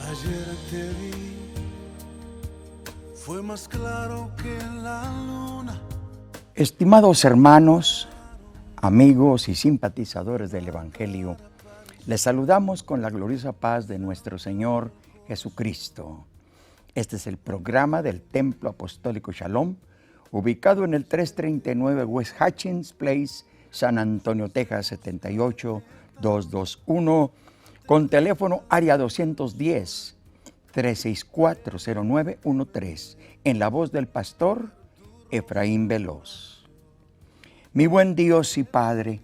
Ayer te vi, fue más claro que la luna. Estimados hermanos, amigos y simpatizadores del Evangelio, les saludamos con la gloriosa paz de nuestro Señor Jesucristo. Este es el programa del Templo Apostólico Shalom, ubicado en el 339 West Hutchins Place, San Antonio, Texas, 78221, con teléfono área 210-364-0913, en la voz del pastor Efraín Veloz. Mi buen Dios y Padre,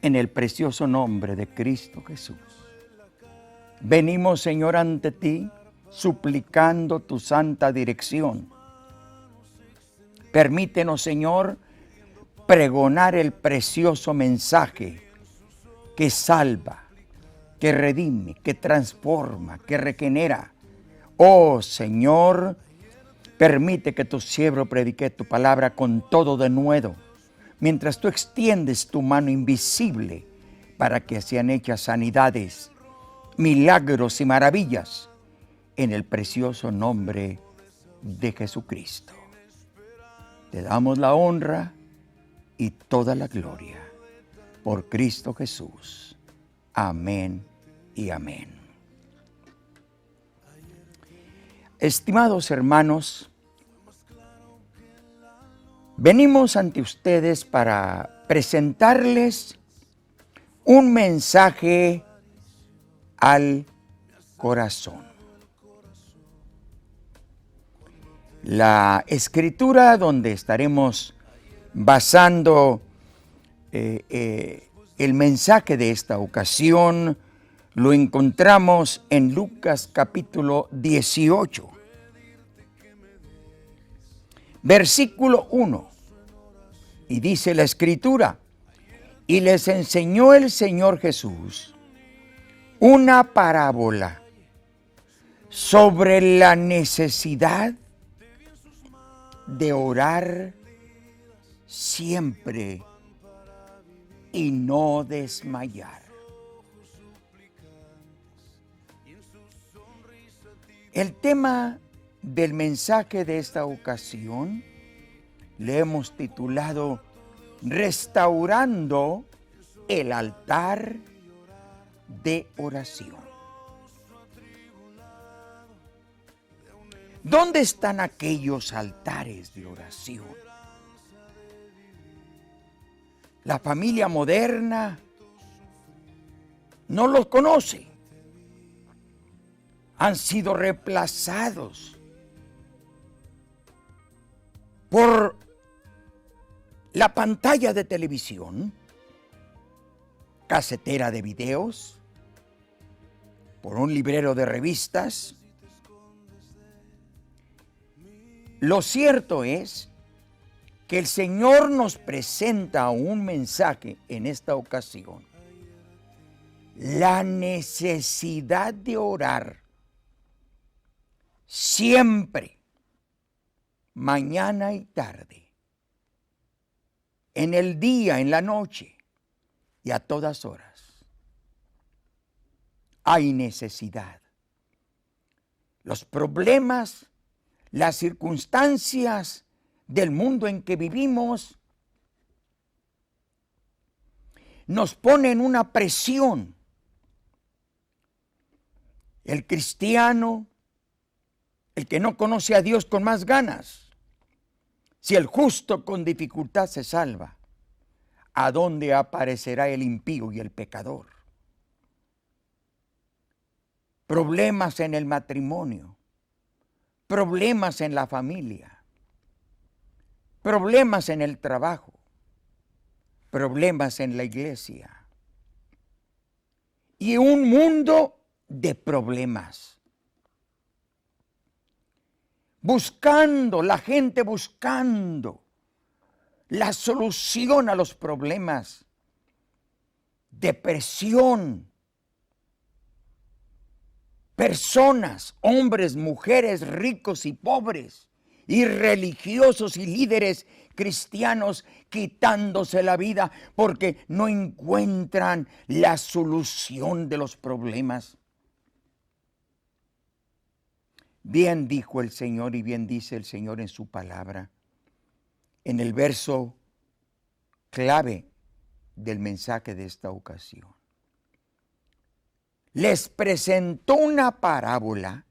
en el precioso nombre de Cristo Jesús, venimos, Señor, ante ti, suplicando tu santa dirección. Permítenos, Señor, pregonar el precioso mensaje que salva, que redime, que transforma, que regenera. Oh, Señor, permite que tu siervo predique tu palabra con todo denuedo, mientras tú extiendes tu mano invisible para que sean hechas sanidades, milagros y maravillas en el precioso nombre de Jesucristo. Te damos la honra y toda la gloria por Cristo Jesús. Amén y amén. Estimados hermanos, venimos ante ustedes para presentarles un mensaje al corazón. La escritura donde estaremos basando el mensaje de esta ocasión lo encontramos en Lucas capítulo 18, versículo 1. Y dice la escritura: y les enseñó el Señor Jesús una parábola sobre la necesidad de orar siempre y no desmayar. El tema del mensaje de esta ocasión le hemos titulado Restaurando el altar de oración. ¿Dónde están aquellos altares de oración? La familia moderna no los conoce. Han sido reemplazados por la pantalla de televisión, casetera de videos, por un librero de revistas. Lo cierto es que el Señor nos presenta un mensaje en esta ocasión. La necesidad de orar siempre, mañana y tarde, en el día, en la noche y a todas horas. Hay necesidad. Los problemas, las circunstancias del mundo en que vivimos nos ponen una presión. El cristiano, el que no conoce a Dios con más ganas, si el justo con dificultad se salva, ¿a dónde aparecerá el impío y el pecador? Problemas en el matrimonio, problemas en la familia, problemas en el trabajo, problemas en la iglesia y un mundo de problemas. La gente buscando la solución a los problemas. Depresión. Personas, hombres, mujeres, ricos y pobres, y religiosos y líderes cristianos quitándose la vida porque no encuentran la solución de los problemas. Bien dijo el Señor y bien dice el Señor en su palabra. En el verso clave del mensaje de esta ocasión. Les presentó una parábola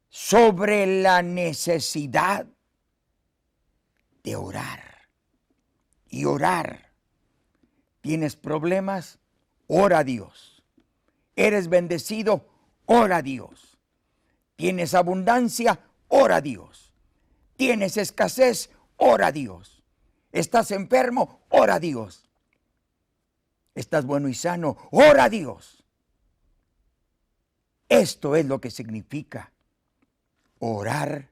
sobre la necesidad de orar. Y orar. ¿Tienes problemas? Ora a Dios. ¿Eres bendecido? Ora a Dios. ¿Tienes abundancia? Ora a Dios. ¿Tienes escasez? Ora a Dios. ¿Estás enfermo? Ora a Dios. ¿Estás bueno y sano? Ora a Dios. Esto es lo que significa orar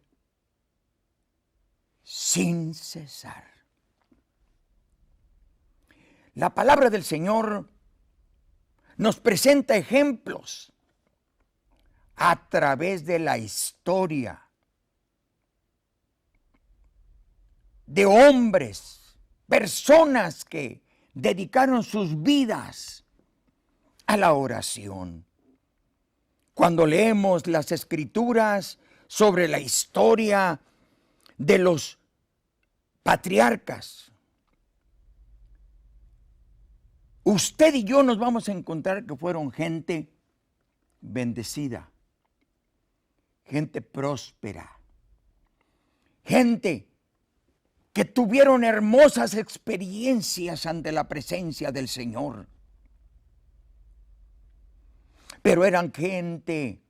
sin cesar. La palabra del Señor nos presenta ejemplos a través de la historia de hombres, personas que dedicaron sus vidas a la oración. Cuando leemos las Escrituras sobre la historia de los patriarcas, usted y yo nos vamos a encontrar que fueron gente bendecida, gente próspera, gente que tuvieron hermosas experiencias ante la presencia del Señor. Pero eran gente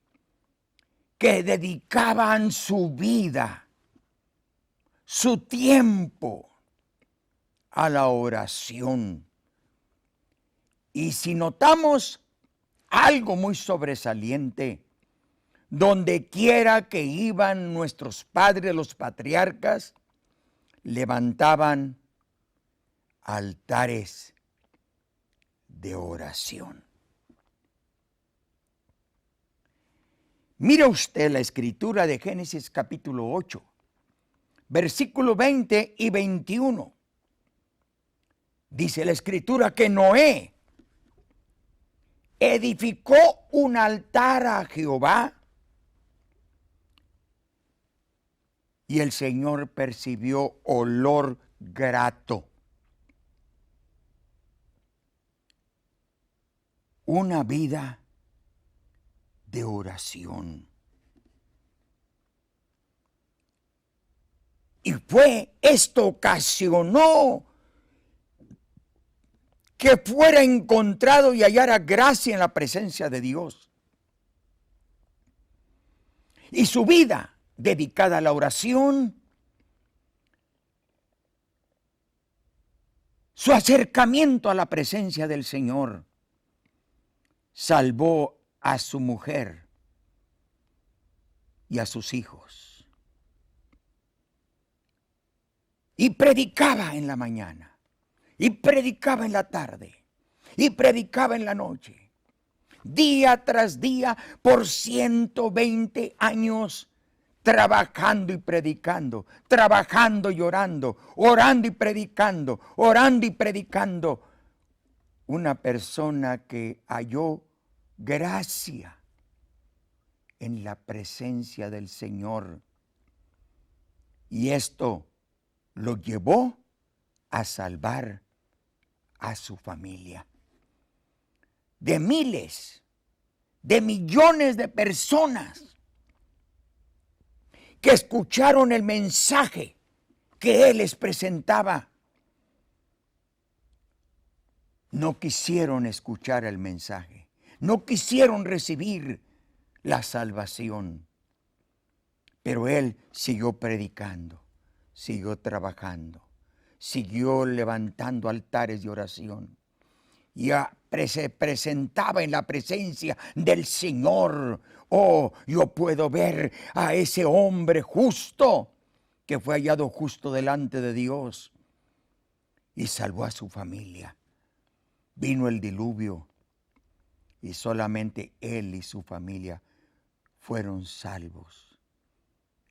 que dedicaban su vida, su tiempo a la oración. Y si notamos algo muy sobresaliente, donde quiera que iban nuestros padres, los patriarcas, levantaban altares de oración. Mira usted la escritura de Génesis capítulo 8, versículo 20 y 21. Dice la escritura que Noé edificó un altar a Jehová y el Señor percibió olor grato. Una vida de oración. Y esto ocasionó que fuera encontrado y hallara gracia en la presencia de Dios. Y su vida dedicada a la oración, su acercamiento a la presencia del Señor, salvó a su mujer y a sus hijos. Y predicaba en la mañana, y predicaba en la tarde, y predicaba en la noche. Día tras día, por 120 años, trabajando y predicando, trabajando y orando, orando y predicando, orando y predicando. Una persona que halló gracia en la presencia del Señor. Y esto lo llevó a salvar a su familia. De miles, de millones de personas que escucharon el mensaje que Él les presentaba, no quisieron escuchar el mensaje, no quisieron recibir la salvación. Pero Él siguió predicando, siguió trabajando, siguió levantando altares de oración. Y se presentaba en la presencia del Señor. Oh, yo puedo ver a ese hombre justo que fue hallado justo delante de Dios y salvó a su familia. Vino el diluvio y solamente él y su familia fueron salvos.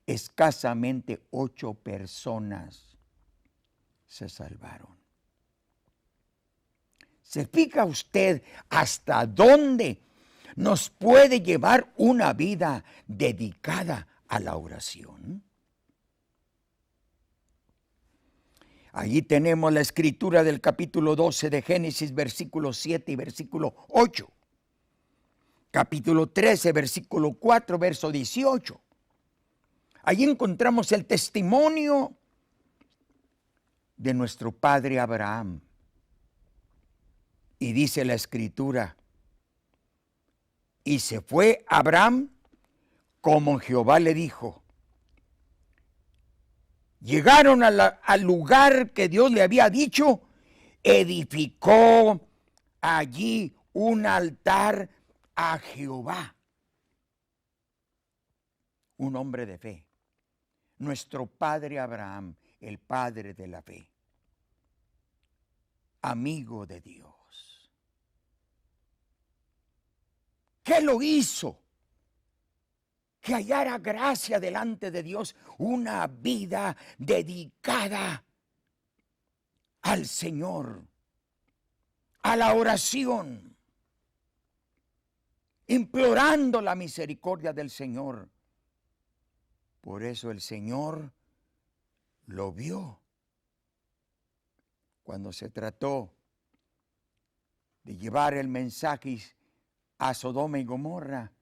Escasamente 8 personas se salvaron. ¿Se fija usted hasta dónde nos puede llevar una vida dedicada a la oración. Allí tenemos la escritura del capítulo 12 de Génesis, versículo 7 y versículo 8. Capítulo 13, versículo 4, verso 18. Allí encontramos el testimonio de nuestro padre Abraham. Y dice la escritura, y se fue Abraham como Jehová le dijo. Llegaron al lugar que Dios le había dicho, edificó allí un altar a Jehová. Un hombre de fe. Nuestro padre Abraham, el padre de la fe. Amigo de Dios. ¿Qué lo hizo? Que hallara gracia delante de Dios, una vida dedicada al Señor, a la oración, implorando la misericordia del Señor. Por eso el Señor lo vio cuando se trató de llevar el mensaje a Sodoma y Gomorra.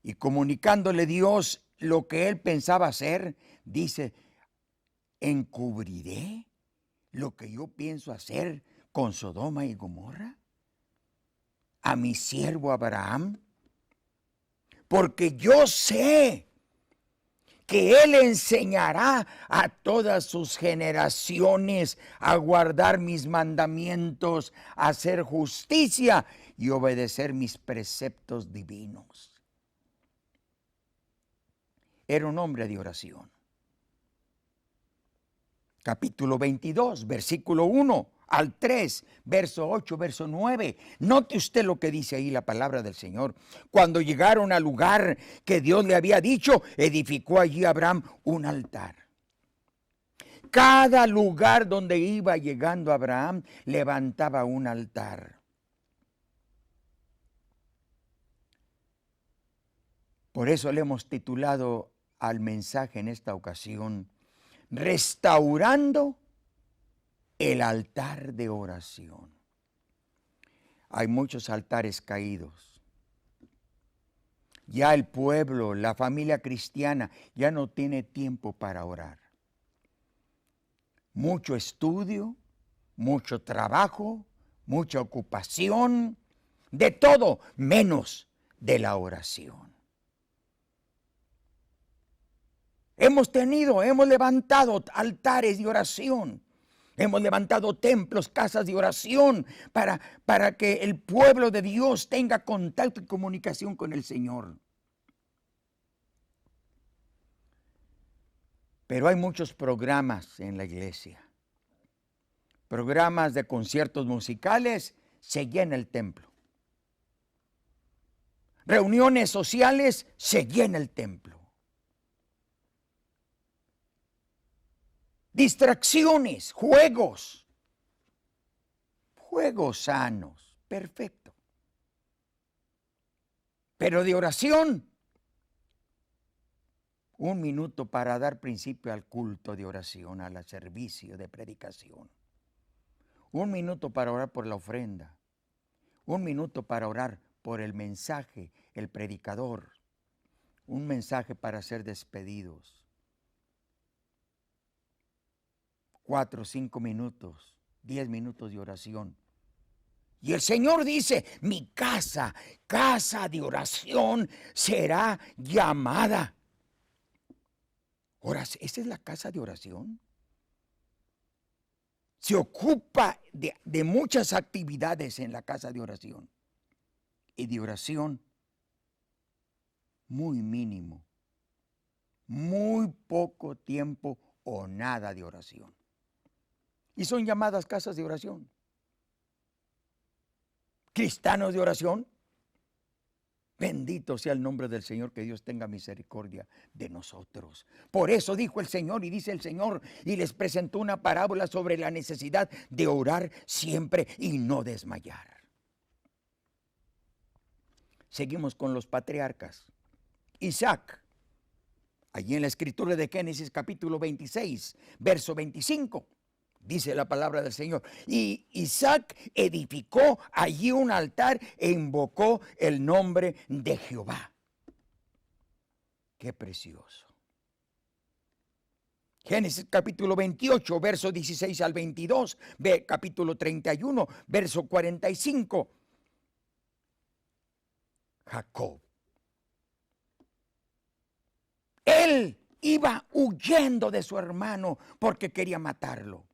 Y comunicándole Dios lo que él pensaba hacer, dice, ¿encubriré lo que yo pienso hacer con Sodoma y Gomorra? A mi siervo Abraham. Porque yo sé que él enseñará a todas sus generaciones a guardar mis mandamientos, a hacer justicia y obedecer mis preceptos divinos. Era un hombre de oración. Capítulo 22, versículo 1 al 3, verso 8, verso 9. Note usted lo que dice ahí la palabra del Señor. Cuando llegaron al lugar que Dios le había dicho, edificó allí Abraham un altar. Cada lugar donde iba llegando Abraham, levantaba un altar. Por eso le hemos titulado al mensaje en esta ocasión, restaurando el altar de oración. Hay muchos altares caídos. Ya el pueblo, la familia cristiana, ya no tiene tiempo para orar. Mucho estudio, mucho trabajo, mucha ocupación, de todo menos de la oración. Hemos levantado altares de oración. Hemos levantado templos, casas de oración para que el pueblo de Dios tenga contacto y comunicación con el Señor. Pero hay muchos programas en la iglesia. Programas de conciertos musicales, se llena el templo. Reuniones sociales, se llena el templo. Distracciones, juegos sanos, perfecto. Pero de oración, 1 minuto para dar principio al culto de oración, al servicio de predicación. 1 minuto para orar por la ofrenda. 1 minuto para orar por el mensaje, el predicador. Un mensaje para ser despedidos. 4 o 5 minutos, 10 minutos de oración. Y el Señor dice, mi casa de oración será llamada. Ahora, ¿esa es la casa de oración? Se ocupa de muchas actividades en la casa de oración. Y de oración, muy mínimo. Muy poco tiempo o nada de oración. Y son llamadas casas de oración. Cristianos de oración. Bendito sea el nombre del Señor, que Dios tenga misericordia de nosotros. Por eso dijo el Señor, y dice el Señor, y les presentó una parábola sobre la necesidad de orar siempre y no desmayar. Seguimos con los patriarcas. Isaac, allí en la escritura de Génesis capítulo 26, verso 25, dice la palabra del Señor. Y Isaac edificó allí un altar e invocó el nombre de Jehová. Qué precioso. Génesis capítulo 28, verso 16 al 22, capítulo 31, verso 45. Jacob. Él iba huyendo de su hermano porque quería matarlo.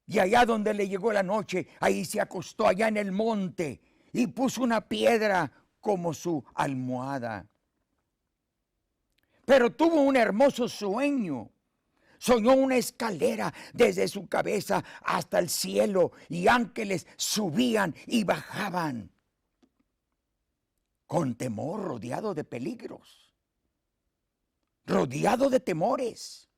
Y allá donde le llegó la noche, ahí se acostó allá en el monte y puso una piedra como su almohada. Pero tuvo un hermoso sueño. Soñó una escalera desde su cabeza hasta el cielo y ángeles subían y bajaban. Con temor, rodeado de peligros, rodeado de temores.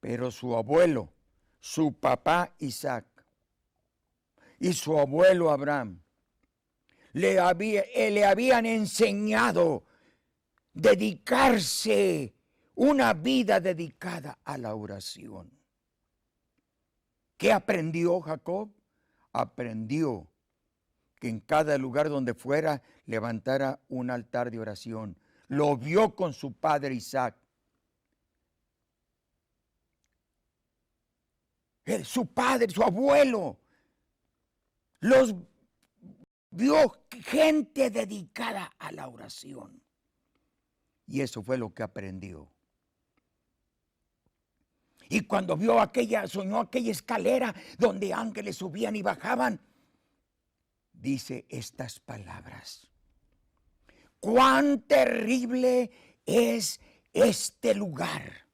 Pero su abuelo, su papá Isaac y su abuelo Abraham le habían enseñado dedicarse, una vida dedicada a la oración. ¿Qué aprendió Jacob? Aprendió que en cada lugar donde fuera levantara un altar de oración. Lo vio con su padre Isaac. Su padre, su abuelo, los vio gente dedicada a la oración. Y eso fue lo que aprendió. Y cuando soñó aquella escalera donde ángeles subían y bajaban, dice estas palabras: cuán terrible es este lugar.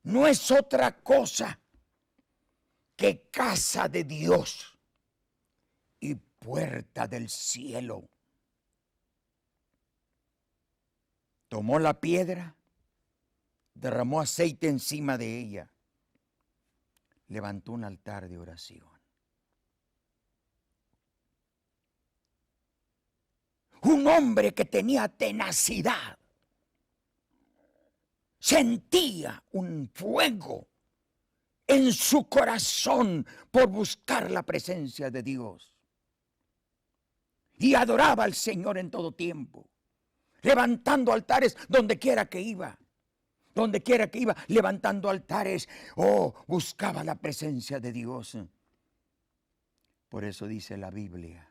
No es otra cosa que casa de Dios y puerta del cielo. Tomó la piedra, derramó aceite encima de ella, levantó un altar de oración. Un hombre que tenía tenacidad, sentía un fuego en su corazón por buscar la presencia de Dios. Y adoraba al Señor en todo tiempo, levantando altares donde quiera que iba. Donde quiera que iba, levantando altares, buscaba la presencia de Dios. Por eso dice la Biblia: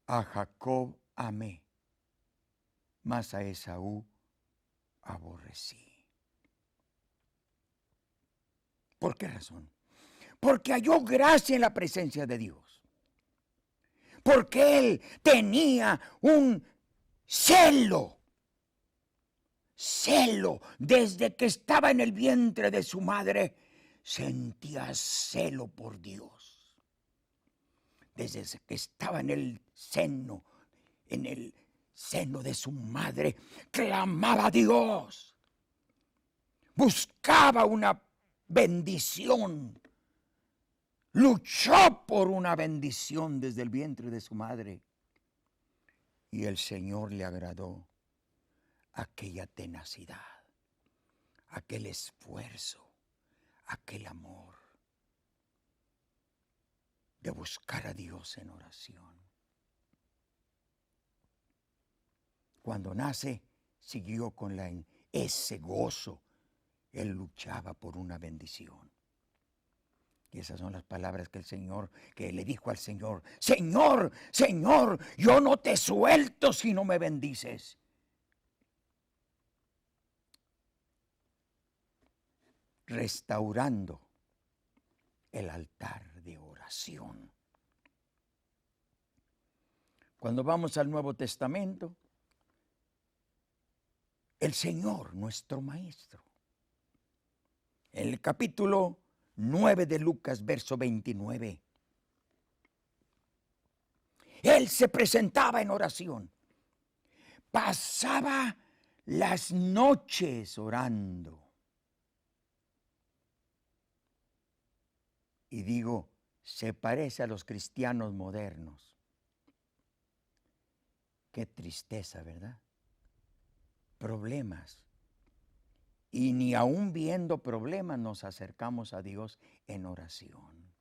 a Jacob amé, mas a Esaú aborrecí. ¿Por qué razón? Porque halló gracia en la presencia de Dios. Porque él tenía un celo desde que estaba en el vientre de su madre. Sentía celo por Dios. Desde que estaba en el seno de su madre, clamaba a Dios. Buscaba una bendición. Luchó por una bendición desde el vientre de su madre. Y el Señor le agradó aquella tenacidad, aquel esfuerzo, aquel amor de buscar a Dios en oración. Cuando nace, siguió con ese gozo. Él luchaba por una bendición. Y esas son las palabras que le dijo al Señor: Señor, Señor, yo no te suelto si no me bendices. Restaurando el altar de oración. Cuando vamos al Nuevo Testamento, el Señor, nuestro Maestro, en el capítulo 9 de Lucas, verso 29, Él se presentaba en oración. Pasaba las noches orando. Y digo, se parece a los cristianos modernos. Qué tristeza, ¿verdad? Problemas. Y ni aún viendo problemas nos acercamos a Dios en oración.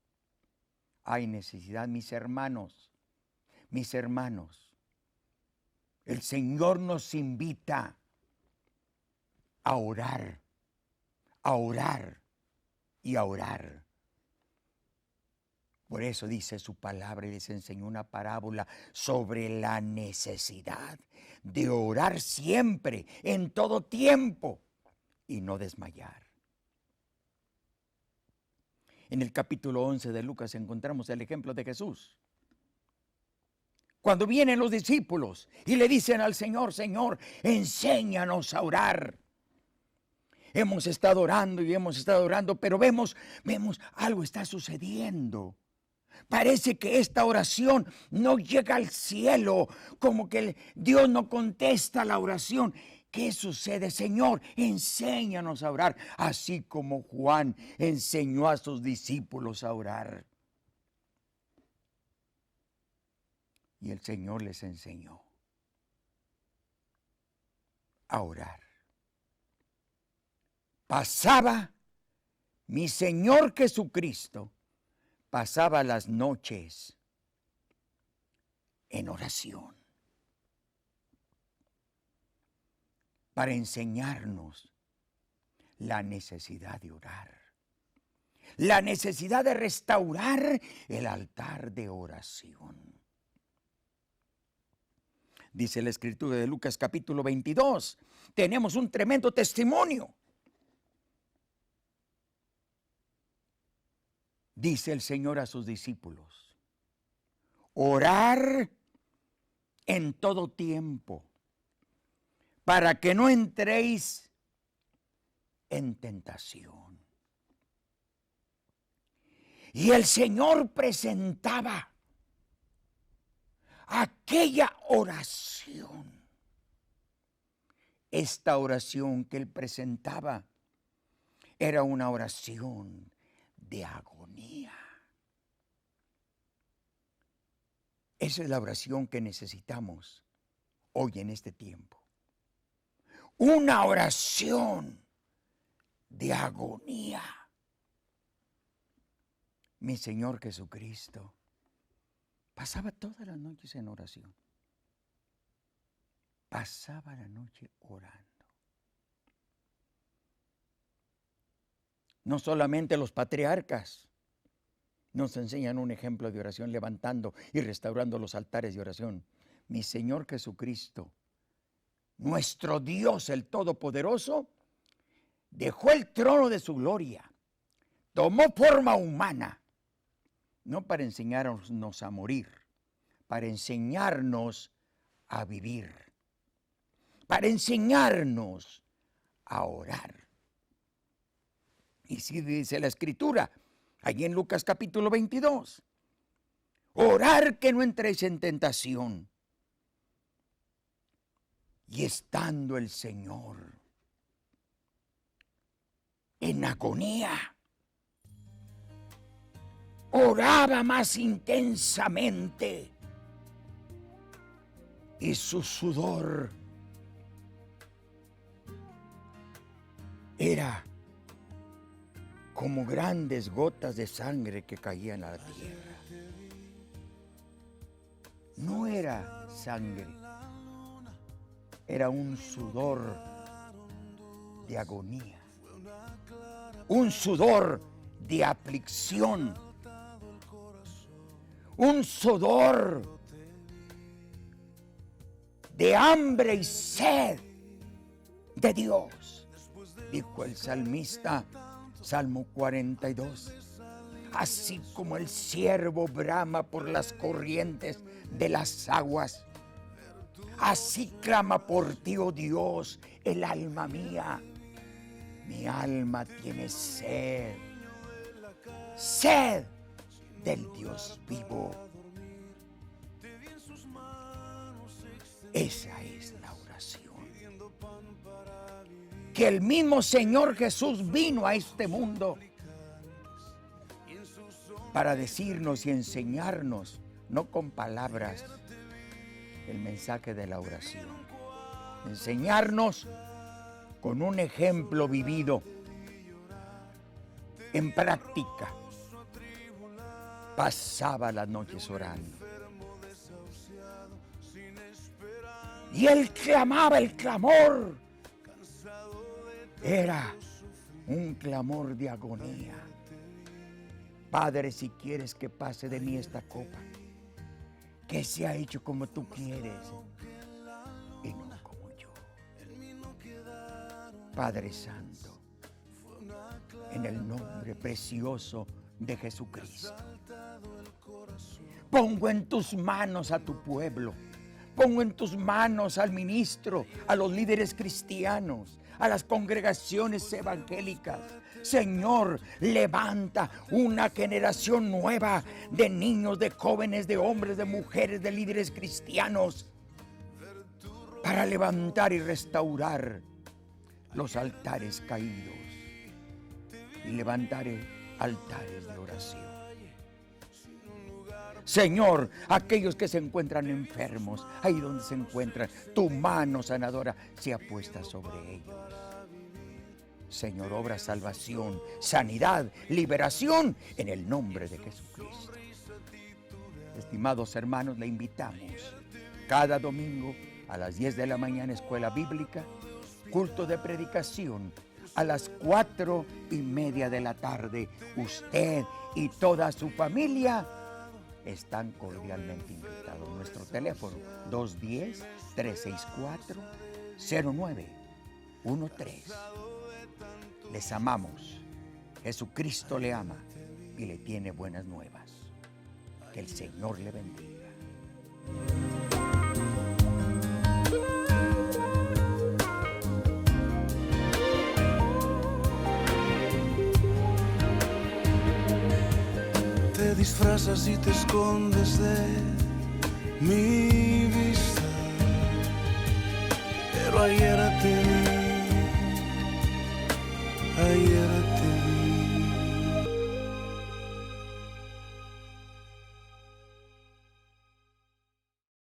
Hay necesidad, mis hermanos. El Señor nos invita a orar y a orar. Por eso dice su palabra y les enseñó una parábola sobre la necesidad de orar siempre, en todo tiempo, y no desmayar. En el capítulo 11 de Lucas encontramos el ejemplo de Jesús. Cuando vienen los discípulos y le dicen al Señor, Señor, enséñanos a orar. Hemos estado orando, pero vemos algo está sucediendo. Parece que esta oración no llega al cielo, como que Dios no contesta la oración. ¿Qué sucede? Señor, enséñanos a orar, así como Juan enseñó a sus discípulos a orar. Y el Señor les enseñó a orar. Pasaba mi Señor Jesucristo, pasaba las noches en oración para enseñarnos la necesidad de orar, la necesidad de restaurar el altar de oración. Dice la Escritura de Lucas capítulo 22, tenemos un tremendo testimonio. Dice el Señor a sus discípulos, orar en todo tiempo, para que no entréis en tentación. Y el Señor presentaba aquella oración. Esta oración que Él presentaba era una oración de agonía. Esa es la oración que necesitamos hoy en este tiempo. Una oración de agonía. Mi Señor Jesucristo pasaba todas las noches en oración. Pasaba la noche orando. No solamente los patriarcas nos enseñan un ejemplo de oración levantando y restaurando los altares de oración. Mi Señor Jesucristo, nuestro Dios el Todopoderoso, dejó el trono de su gloria, tomó forma humana, no para enseñarnos a morir, para enseñarnos a vivir, para enseñarnos a orar. Y sí dice la Escritura, allí en Lucas capítulo 22, orar que no entréis en tentación. Y estando el Señor en agonía, oraba más intensamente y su sudor era como grandes gotas de sangre que caían a la tierra. No era sangre, era un sudor de agonía, un sudor de aflicción, un sudor de hambre y sed de Dios. Dijo el salmista, Salmo 42, así como el ciervo brama por las corrientes de las aguas, así clama por ti, oh Dios, el alma mía. Mi alma tiene sed, sed del Dios vivo. Esa es la oración. Que el mismo Señor Jesús vino a este mundo para decirnos y enseñarnos, no con palabras, el mensaje de la oración. Enseñarnos con un ejemplo vivido, en práctica. Pasaba las noches orando. Y él clamaba, el clamor era un clamor de agonía. Padre, si quieres que pase de mí esta copa, que sea hecho como tú quieres y no como yo. Padre Santo, en el nombre precioso de Jesucristo, pongo en tus manos a tu pueblo. Pongo en tus manos al ministro, a los líderes cristianos, a las congregaciones evangélicas. Señor, levanta una generación nueva de niños, de jóvenes, de hombres, de mujeres, de líderes cristianos, para levantar y restaurar los altares caídos y levantar altares de oración. Señor, aquellos que se encuentran enfermos, ahí donde se encuentran, tu mano sanadora se ha puesto sobre ellos. Señor, obra salvación, sanidad, liberación en el nombre de Jesucristo. Estimados hermanos, le invitamos cada domingo a las 10 de la mañana, escuela bíblica, culto de predicación a las 4:30 de la tarde. Usted y toda su familia están cordialmente invitados. Nuestro teléfono 210-364-0913. Les amamos. Jesucristo le ama y le tiene buenas nuevas. Que el Señor le bendiga. Te disfrazas y te escondes de mi vista, pero ayer